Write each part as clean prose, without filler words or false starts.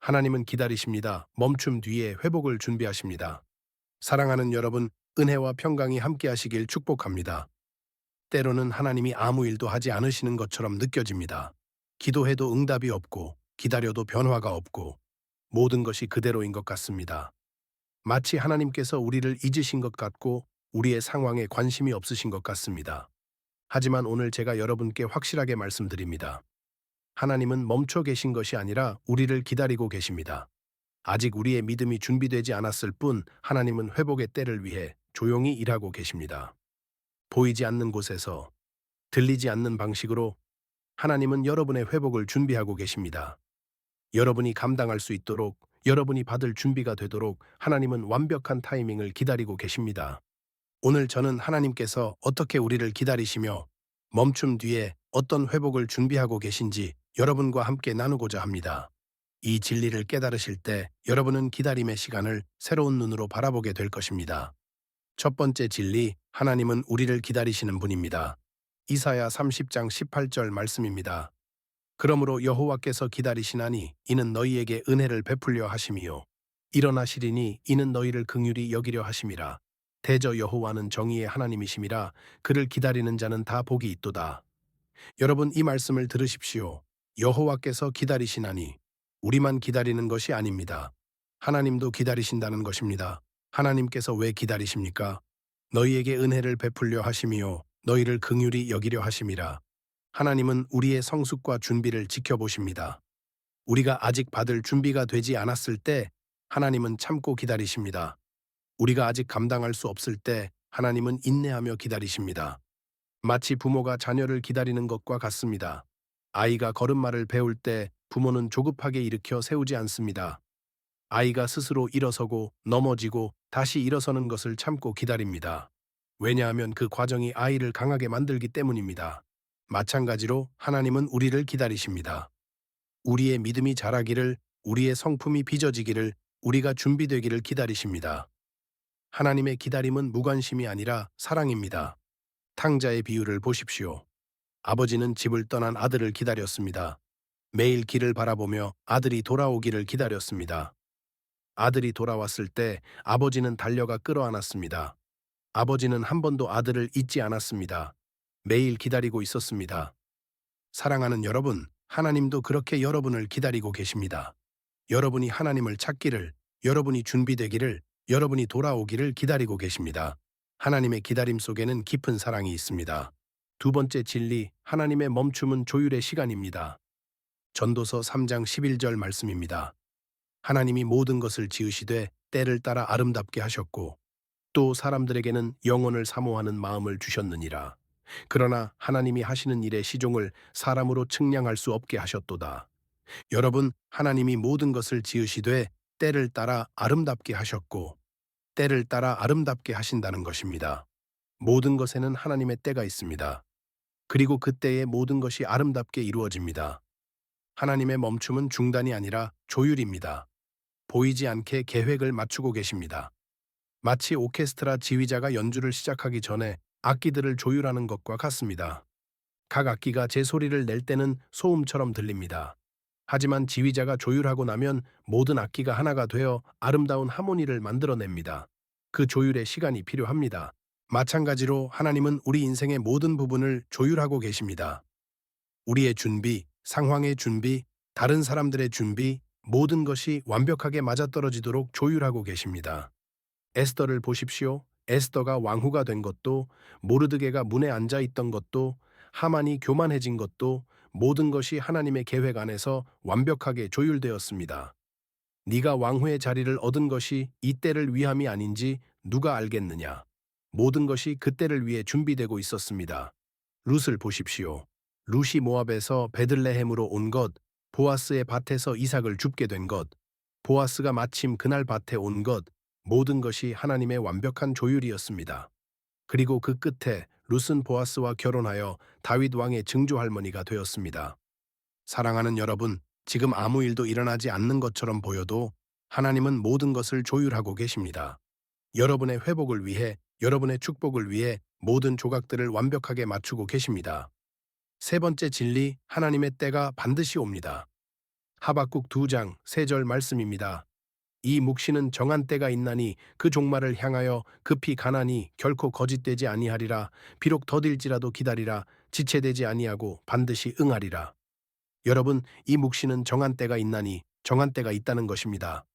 하나님은 기다리십니다. 멈춤 뒤에 회복을 준비하십니다. 사랑하는 여러분, 은혜와 평강이 함께 하시길 축복합니다. 때로는 하나님이 아무 일도 하지 않으시는 것처럼 느껴집니다. 기도해도 응답이 없고, 기다려도 변화가 없고, 모든 것이 그대로인 것 같습니다. 마치 하나님께서 우리를 잊으신 것 같고, 우리의 상황에 관심이 없으신 것 같습니다. 하지만 오늘 제가 여러분께 확실하게 말씀드립니다. 하나님은 멈춰 계신 것이 아니라 우리를 기다리고 계십니다. 아직 우리의 믿음이 준비되지 않았을 뿐 하나님은 회복의 때를 위해 조용히 일하고 계십니다. 보이지 않는 곳에서, 들리지 않는 방식으로 하나님은 여러분의 회복을 준비하고 계십니다. 여러분이 감당할 수 있도록, 여러분이 받을 준비가 되도록 하나님은 완벽한 타이밍을 기다리고 계십니다. 오늘 저는 하나님께서 어떻게 우리를 기다리시며 멈춤 뒤에 어떤 회복을 준비하고 계신지 여러분과 함께 나누고자 합니다. 이 진리를 깨달으실 때 여러분은 기다림의 시간을 새로운 눈으로 바라보게 될 것입니다. 첫 번째 진리, 하나님은 우리를 기다리시는 분입니다. 이사야 30장 18절 말씀입니다. 그러므로 여호와께서 기다리시나니 이는 너희에게 은혜를 베풀려 하심이요 일어나시리니 이는 너희를 긍휼히 여기려 하심이라. 대저 여호와는 정의의 하나님이심이라. 그를 기다리는 자는 다 복이 있도다. 여러분, 이 말씀을 들으십시오. 여호와께서 기다리시나니 우리만 기다리는 것이 아닙니다. 하나님도 기다리신다는 것입니다. 하나님께서 왜 기다리십니까? 너희에게 은혜를 베풀려 하심이요 너희를 긍휼히 여기려 하심이라. 하나님은 우리의 성숙과 준비를 지켜보십니다. 우리가 아직 받을 준비가 되지 않았을 때 하나님은 참고 기다리십니다. 우리가 아직 감당할 수 없을 때 하나님은 인내하며 기다리십니다. 마치 부모가 자녀를 기다리는 것과 같습니다. 아이가 걸음마를 배울 때 부모는 조급하게 일으켜 세우지 않습니다. 아이가 스스로 일어서고 넘어지고 다시 일어서는 것을 참고 기다립니다. 왜냐하면 그 과정이 아이를 강하게 만들기 때문입니다. 마찬가지로 하나님은 우리를 기다리십니다. 우리의 믿음이 자라기를, 우리의 성품이 빚어지기를, 우리가 준비되기를 기다리십니다. 하나님의 기다림은 무관심이 아니라 사랑입니다. 탕자의 비유를 보십시오. 아버지는 집을 떠난 아들을 기다렸습니다. 매일 길을 바라보며 아들이 돌아오기를 기다렸습니다. 아들이 돌아왔을 때 아버지는 달려가 끌어안았습니다. 아버지는 한 번도 아들을 잊지 않았습니다. 매일 기다리고 있었습니다. 사랑하는 여러분, 하나님도 그렇게 여러분을 기다리고 계십니다. 여러분이 하나님을 찾기를, 여러분이 준비되기를, 여러분이 돌아오기를 기다리고 계십니다. 하나님의 기다림 속에는 깊은 사랑이 있습니다. 두 번째 진리, 하나님의 멈춤은 조율의 시간입니다. 전도서 3장 11절 말씀입니다. 하나님이 모든 것을 지으시되 때를 따라 아름답게 하셨고 또 사람들에게는 영혼을 사모하는 마음을 주셨느니라. 그러나 하나님이 하시는 일의 시종을 사람으로 측량할 수 없게 하셨도다. 여러분, 하나님이 모든 것을 지으시되 때를 따라 아름답게 하셨고 때를 따라 아름답게 하신다는 것입니다. 모든 것에는 하나님의 때가 있습니다. 그리고 그 때에 모든 것이 아름답게 이루어집니다. 하나님의 멈춤은 중단이 아니라 조율입니다. 보이지 않게 계획을 맞추고 계십니다. 마치 오케스트라 지휘자가 연주를 시작하기 전에 악기들을 조율하는 것과 같습니다. 각 악기가 제 소리를 낼 때는 소음처럼 들립니다. 하지만 지휘자가 조율하고 나면 모든 악기가 하나가 되어 아름다운 하모니를 만들어냅니다. 그 조율에 시간이 필요합니다. 마찬가지로 하나님은 우리 인생의 모든 부분을 조율하고 계십니다. 우리의 준비, 상황의 준비, 다른 사람들의 준비, 모든 것이 완벽하게 맞아떨어지도록 조율하고 계십니다. 에스더를 보십시오. 에스더가 왕후가 된 것도, 모르드게가 문에 앉아 있던 것도, 하만이 교만해진 것도 모든 것이 하나님의 계획 안에서 완벽하게 조율되었습니다. 네가 왕후의 자리를 얻은 것이 이 때를 위함이 아닌지 누가 알겠느냐. 모든 것이 그 때를 위해 준비되고 있었습니다. 룻을 보십시오. 룻이 모압에서 베들레헴으로 온 것, 보아스의 밭에서 이삭을 줍게 된 것, 보아스가 마침 그날 밭에 온 것, 모든 것이 하나님의 완벽한 조율이었습니다. 그리고 그 끝에 룻은 보아스와 결혼하여 다윗 왕의 증조할머니가 되었습니다. 사랑하는 여러분, 지금 아무 일도 일어나지 않는 것처럼 보여도 하나님은 모든 것을 조율하고 계십니다. 여러분의 회복을 위해, 여러분의 축복을 위해 모든 조각들을 완벽하게 맞추고 계십니다. 세 번째 진리, 하나님의 때가 반드시 옵니다. 하박국 2장 3절 말씀입니다. 이 묵시는 정한 때가 있나니 그 종말을 향하여 급히 가나니 결코 거짓되지 아니하리라. 비록 더딜지라도 기다리라. 지체되지 아니하고 반드시 응하리라. 여러분, 이 묵시는 정한 때가 있나니 정한 때가 있다는 것입니다.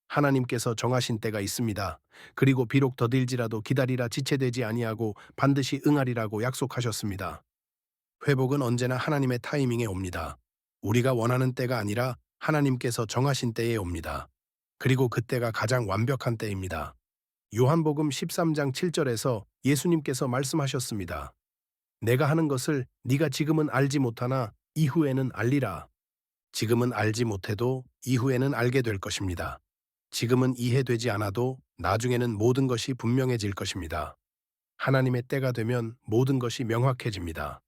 하나님께서 정하신 때가 있습니다. 그리고 비록 더딜지라도 기다리라. 지체되지 아니하고 반드시 응하리라고 약속하셨습니다. 회복은 언제나 하나님의 타이밍에 옵니다. 우리가 원하는 때가 아니라 하나님께서 정하신 때에 옵니다. 그리고 그때가 가장 완벽한 때입니다. 요한복음 13장 7절에서 예수님께서 말씀하셨습니다. 내가 하는 것을 네가 지금은 알지 못하나 이후에는 알리라. 지금은 알지 못해도 이후에는 알게 될 것입니다. 지금은 이해되지 않아도 나중에는 모든 것이 분명해질 것입니다. 하나님의 때가 되면 모든 것이 명확해집니다.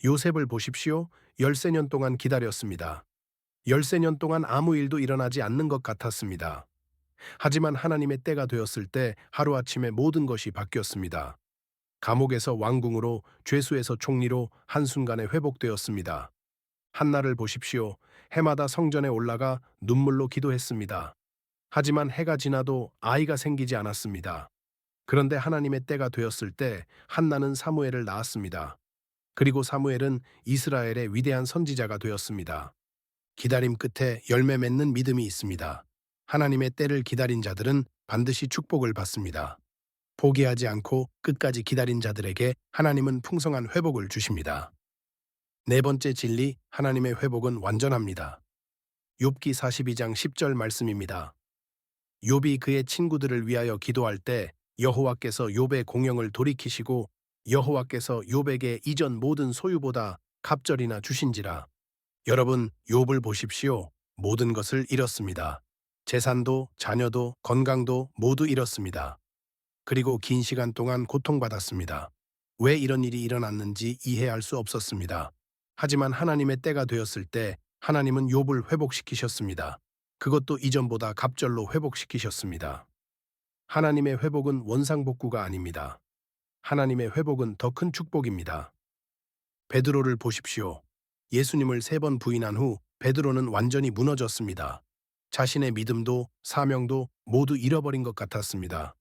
요셉을 보십시오. 13년 동안 기다렸습니다. 13년 동안 아무 일도 일어나지 않는 것 같았습니다. 하지만 하나님의 때가 되었을 때 하루아침에 모든 것이 바뀌었습니다. 감옥에서 왕궁으로, 죄수에서 총리로 한순간에 회복되었습니다. 한나를 보십시오. 해마다 성전에 올라가 눈물로 기도했습니다. 하지만 해가 지나도 아이가 생기지 않았습니다. 그런데 하나님의 때가 되었을 때 한나는 사무엘을 낳았습니다. 그리고 사무엘은 이스라엘의 위대한 선지자가 되었습니다. 기다림 끝에 열매 맺는 믿음이 있습니다. 하나님의 때를 기다린 자들은 반드시 축복을 받습니다. 포기하지 않고 끝까지 기다린 자들에게 하나님은 풍성한 회복을 주십니다. 네 번째 진리, 하나님의 회복은 완전합니다. 욥기 42장 10절 말씀입니다. 욥이 그의 친구들을 위하여 기도할 때 여호와께서 욥의 공영을 돌이키시고 여호와께서 욥에게 이전 모든 소유보다 갑절이나 주신지라. 여러분, 욥을 보십시오. 모든 것을 잃었습니다. 재산도, 자녀도, 건강도 모두 잃었습니다. 그리고 긴 시간 동안 고통받았습니다. 왜 이런 일이 일어났는지 이해할 수 없었습니다. 하지만 하나님의 때가 되었을 때 하나님은 욥을 회복시키셨습니다. 그것도 이전보다 갑절로 회복시키셨습니다. 하나님의 회복은 원상복구가 아닙니다. 하나님의 회복은 더 큰 축복입니다. 베드로를 보십시오. 예수님을 3번 부인한 후 베드로는 완전히 무너졌습니다. 자신의 믿음도 사명도 모두 잃어버린 것 같았습니다.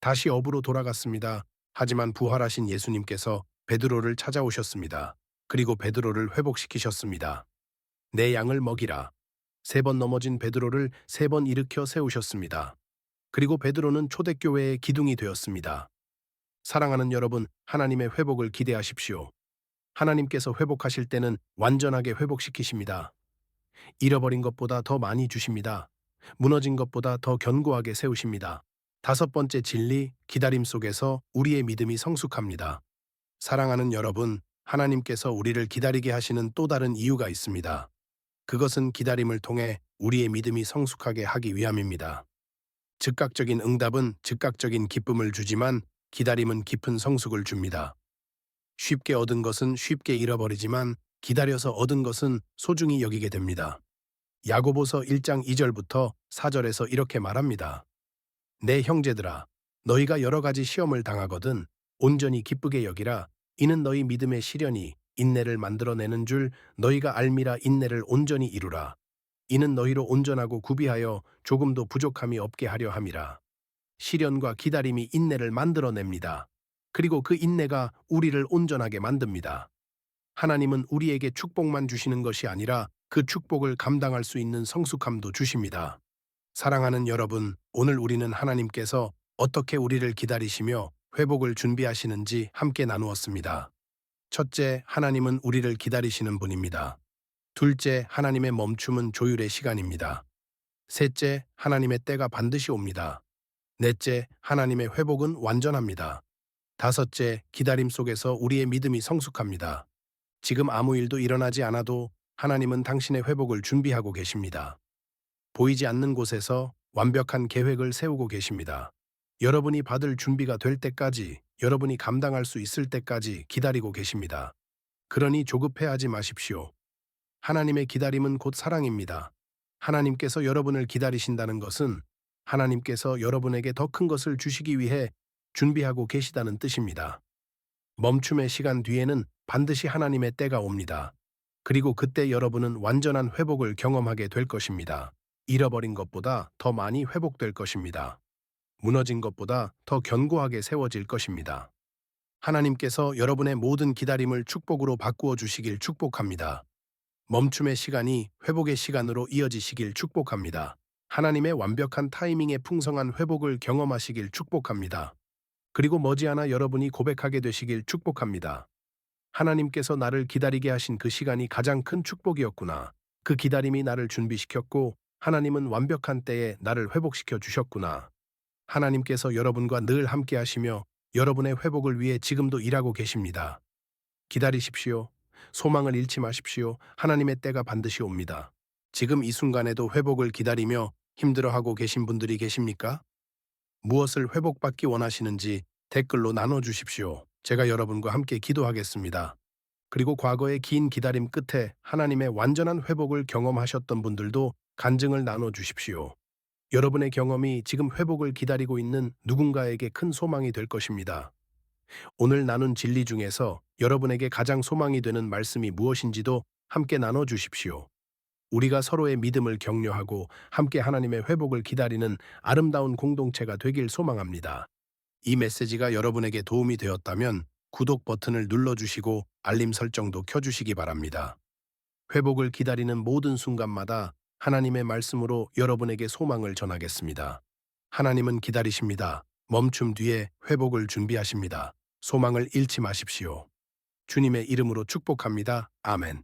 다시 업으로 돌아갔습니다. 하지만 부활하신 예수님께서 베드로를 찾아오셨습니다. 그리고 베드로를 회복시키셨습니다. 내 양을 먹이라. 3번 넘어진 베드로를 3번 일으켜 세우셨습니다. 그리고 베드로는 초대교회의 기둥이 되었습니다. 사랑하는 여러분, 하나님의 회복을 기대하십시오. 하나님께서 회복하실 때는 완전하게 회복시키십니다. 잃어버린 것보다 더 많이 주십니다. 무너진 것보다 더 견고하게 세우십니다. 5번째 진리, 기다림 속에서 우리의 믿음이 성숙합니다. 사랑하는 여러분, 하나님께서 우리를 기다리게 하시는 또 다른 이유가 있습니다. 그것은 기다림을 통해 우리의 믿음이 성숙하게 하기 위함입니다. 즉각적인 응답은 즉각적인 기쁨을 주지만 기다림은 깊은 성숙을 줍니다. 쉽게 얻은 것은 쉽게 잃어버리지만 기다려서 얻은 것은 소중히 여기게 됩니다. 야고보서 1장 2절부터 4절에서 이렇게 말합니다. 내 형제들아, 너희가 여러 가지 시험을 당하거든 온전히 기쁘게 여기라. 이는 너희 믿음의 시련이 인내를 만들어내는 줄 너희가 알미라. 인내를 온전히 이루라. 이는 너희로 온전하고 구비하여 조금도 부족함이 없게 하려 함이라. 시련과 기다림이 인내를 만들어냅니다. 그리고 그 인내가 우리를 온전하게 만듭니다. 하나님은 우리에게 축복만 주시는 것이 아니라 그 축복을 감당할 수 있는 성숙함도 주십니다. 사랑하는 여러분, 오늘 우리는 하나님께서 어떻게 우리를 기다리시며 회복을 준비하시는지 함께 나누었습니다. 첫째, 하나님은 우리를 기다리시는 분입니다. 둘째, 하나님의 멈춤은 조율의 시간입니다. 셋째, 하나님의 때가 반드시 옵니다. 넷째, 하나님의 회복은 완전합니다. 다섯째, 기다림 속에서 우리의 믿음이 성숙합니다. 지금 아무 일도 일어나지 않아도 하나님은 당신의 회복을 준비하고 계십니다. 보이지 않는 곳에서 완벽한 계획을 세우고 계십니다. 여러분이 받을 준비가 될 때까지, 여러분이 감당할 수 있을 때까지 기다리고 계십니다. 그러니 조급해하지 마십시오. 하나님의 기다림은 곧 사랑입니다. 하나님께서 여러분을 기다리신다는 것은 하나님께서 여러분에게 더 큰 것을 주시기 위해 준비하고 계시다는 뜻입니다. 멈춤의 시간 뒤에는 반드시 하나님의 때가 옵니다. 그리고 그때 여러분은 완전한 회복을 경험하게 될 것입니다. 잃어버린 것보다 더 많이 회복될 것입니다. 무너진 것보다 더 견고하게 세워질 것입니다. 하나님께서 여러분의 모든 기다림을 축복으로 바꾸어 주시길 축복합니다. 멈춤의 시간이 회복의 시간으로 이어지시길 축복합니다. 하나님의 완벽한 타이밍의 풍성한 회복을 경험하시길 축복합니다. 그리고 머지않아 여러분이 고백하게 되시길 축복합니다. 하나님께서 나를 기다리게 하신 그 시간이 가장 큰 축복이었구나. 그 기다림이 나를 준비시켰고 하나님은 완벽한 때에 나를 회복시켜 주셨구나. 하나님께서 여러분과 늘 함께 하시며 여러분의 회복을 위해 지금도 일하고 계십니다. 기다리십시오. 소망을 잃지 마십시오. 하나님의 때가 반드시 옵니다. 지금 이 순간에도 회복을 기다리며 힘들어하고 계신 분들이 계십니까? 무엇을 회복받기 원하시는지 댓글로 나눠주십시오. 제가 여러분과 함께 기도하겠습니다. 그리고 과거의 긴 기다림 끝에 하나님의 완전한 회복을 경험하셨던 분들도 간증을 나눠주십시오. 여러분의 경험이 지금 회복을 기다리고 있는 누군가에게 큰 소망이 될 것입니다. 오늘 나눈 진리 중에서 여러분에게 가장 소망이 되는 말씀이 무엇인지도 함께 나눠주십시오. 우리가 서로의 믿음을 격려하고 함께 하나님의 회복을 기다리는 아름다운 공동체가 되길 소망합니다. 이 메시지가 여러분에게 도움이 되었다면 구독 버튼을 눌러주시고 알림 설정도 켜주시기 바랍니다. 회복을 기다리는 모든 순간마다 하나님의 말씀으로 여러분에게 소망을 전하겠습니다. 하나님은 기다리십니다. 멈춤 뒤에 회복을 준비하십니다. 소망을 잃지 마십시오. 주님의 이름으로 축복합니다. 아멘.